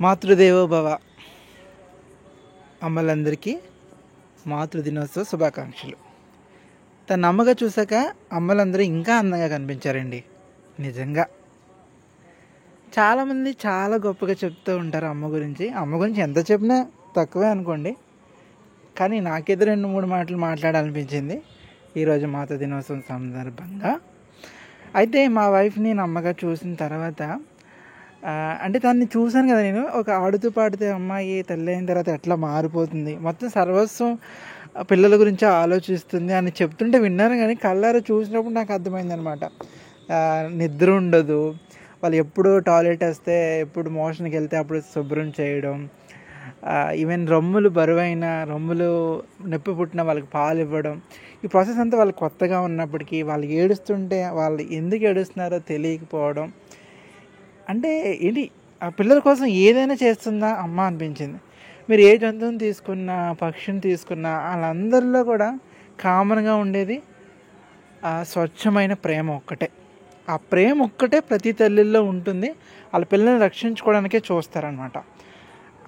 మాతృదేవో భవ. అమ్మలందరికీ మాతృదినోత్సవ శుభాకాంక్షలు. తన అమ్మగా చూసాక అమ్మలందరూ ఇంకా అందంగా కనిపించారండి. నిజంగా చాలామంది చాలా గొప్పగా చెప్తూ ఉంటారు అమ్మ గురించి ఎంత చెప్పినా తక్కువే అనుకోండి. కానీ నాకేదో 2-3 మాటలు మాట్లాడాలనిపించింది ఈరోజు మాతృదినోత్సవం సందర్భంగా. అయితే మా వైఫ్ని నేను అమ్మగా చూసిన తర్వాత అంటే తనని చూశాను కదా, నేను ఒక ఆడుతూ పాడుతూ అమ్మాయి తల్లి అయిన తర్వాత ఎట్లా మారిపోతుంది, మొత్తం సర్వస్వం పిల్లల గురించి ఆలోచిస్తుంది అని చెప్తుంటే విన్నాను. కానీ కళ్ళారా చూసినప్పుడు నాకు అర్థమైందనమాట. నిద్ర ఉండదు, వాళ్ళు ఎప్పుడు టాయిలెట్ వస్తే ఎప్పుడు మోషన్కి వెళ్తే అప్పుడు శుభ్రం చేయడం, ఈవెన్ రొమ్ములు బరువైన రొమ్ములు నొప్పి పుట్టిన వాళ్ళకి పాలు ఇవ్వడం, ఈ ప్రాసెస్ అంతా వాళ్ళకి కొత్తగా ఉన్నప్పటికీ వాళ్ళు ఏడుస్తుంటే వాళ్ళు ఎందుకు ఏడుస్తున్నారో తెలియకపోవడం. అంటే ఏంటి, ఆ పిల్లల కోసం ఏదైనా చేస్తుందా అమ్మ అనిపించింది. మీరు ఏ జంతువుని తీసుకున్నా, పక్షిని తీసుకున్నా, వాళ్ళందరిలో కూడా కామన్గా ఉండేది ఆ స్వచ్ఛమైన ప్రేమ ఒక్కటే. ఆ ప్రేమ ఒక్కటే ప్రతి తల్లిలో ఉంటుంది. వాళ్ళ పిల్లల్ని రక్షించుకోవడానికే చూస్తారనమాట.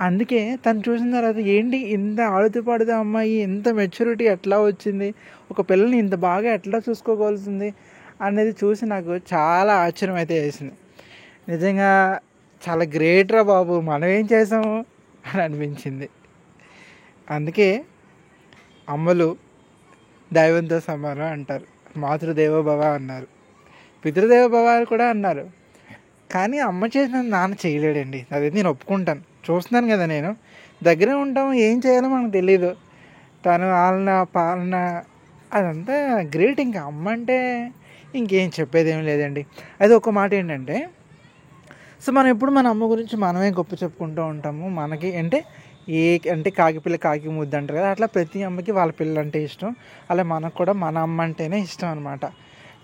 అందుకే తను చూసిన తర్వాత ఏంటి ఇంత ఆడుతూ పాడుతూ అమ్మాయి ఇంత మెచ్యూరిటీ ఎట్లా వచ్చింది, ఒక పిల్లల్ని ఇంత బాగా ఎట్లా చూసుకోగలుగుతుంది అనేది చూసి నాకు చాలా ఆశ్చర్యం అయితే వేసింది. నిజంగా చాలా గ్రేట్ రా బాబు, మనం ఏం చేసాము అని అనిపించింది. అందుకే అమ్మలు దైవంతో సమానం అంటారు, మాతృదేవోభవ అన్నారు, పితృదేవోభవ కూడా అన్నారు. కానీ అమ్మ చేసిన నాన్న చేయలేడండి, అదైతే నేను ఒప్పుకుంటాను. చూస్తున్నాను కదా, నేను దగ్గరే ఉంటాము, ఏం చేయాలో మనకు తెలీదు. తను ఆలన పాలన అదంతా గ్రేట్. ఇంకా అమ్మ అంటే ఇంకేం చెప్పేది ఏం లేదండి. అది ఒక మాట ఏంటంటే, సో మనం ఎప్పుడు మన అమ్మ గురించి మనమే గొప్ప చెప్పుకుంటూ ఉంటాము. మనకి అంటే కాకి పిల్ల కాకి ముద్దు అంటారు కదా, అట్లా ప్రతి అమ్మకి వాళ్ళ పిల్లలు అంటే ఇష్టం. అలా మనకు కూడా మన అమ్మ అంటేనే ఇష్టం అనమాట.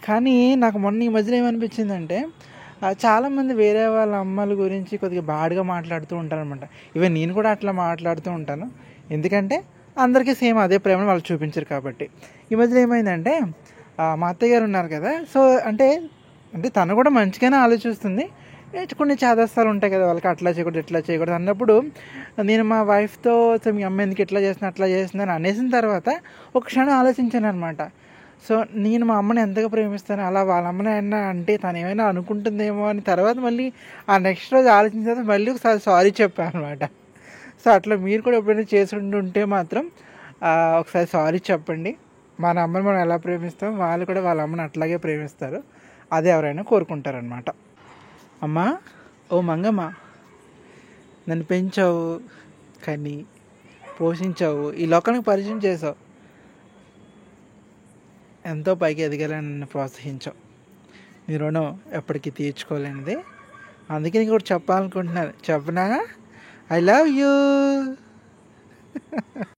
కానీ నాకు మొన్న ఈ మధ్యలో ఏమనిపించిందంటే, చాలామంది వేరే వాళ్ళ అమ్మల గురించి కొద్దిగా బాడ్గా మాట్లాడుతూ ఉంటారనమాట. ఈవెన్ నేను కూడా అట్లా మాట్లాడుతూ ఉంటాను. ఎందుకంటే అందరికీ సేమ్ అదే ప్రేమను వాళ్ళు చూపించరు కాబట్టి. ఈ మధ్యలో ఏమైందంటే, మా అత్తయ్య గారు ఉన్నారు కదా, సో అంటే తను కూడా మంచిగానే ఆలోచిస్తుంది. కొన్ని చాదస్తాలు ఉంటాయి కదా వాళ్ళకి, అట్లా చేయకూడదు ఇట్లా చేయకూడదు అన్నప్పుడు నేను మా వైఫ్తో మీ అమ్మ ఎందుకు ఇట్లా చేస్తున్నా అట్లా చేస్తుందని అనేసిన తర్వాత ఒక క్షణం ఆలోచించాను అనమాట. సో నేను మా అమ్మని ఎంతగా ప్రేమిస్తాను, అలా వాళ్ళ అమ్మని అయినా అంటే తను ఏమైనా అనుకుంటుందేమో అని తర్వాత మళ్ళీ ఆ నెక్స్ట్ రోజు ఆలోచించిన తర్వాత మళ్ళీ ఒకసారి సారీ చెప్పాను అనమాట. సో అట్లా మీరు కూడా ఎప్పుడైనా చేసి ఉంటే మాత్రం ఒకసారి సారీ చెప్పండి. మన అమ్మని మనం ఎలా ప్రేమిస్తాం, వాళ్ళు కూడా వాళ్ళ అమ్మని అట్లాగే ప్రేమిస్తారు. అదే ఎవరైనా కోరుకుంటారనమాట. అమ్మా, ఓ మంగమ్మ, నన్ను పెంచావు, కానీ పోషించావు, ఈ లోకానికి పరిచయం చేసావు, ఎంతో పైకి ఎదగాలని నన్ను ప్రోత్సహించావు. నీ రుణం ఎప్పటికీ తీర్చుకోలేనిది. అందుకే నీకు కూడా చెప్పాలనుకుంటున్నాను. చెప్పనా? I love you.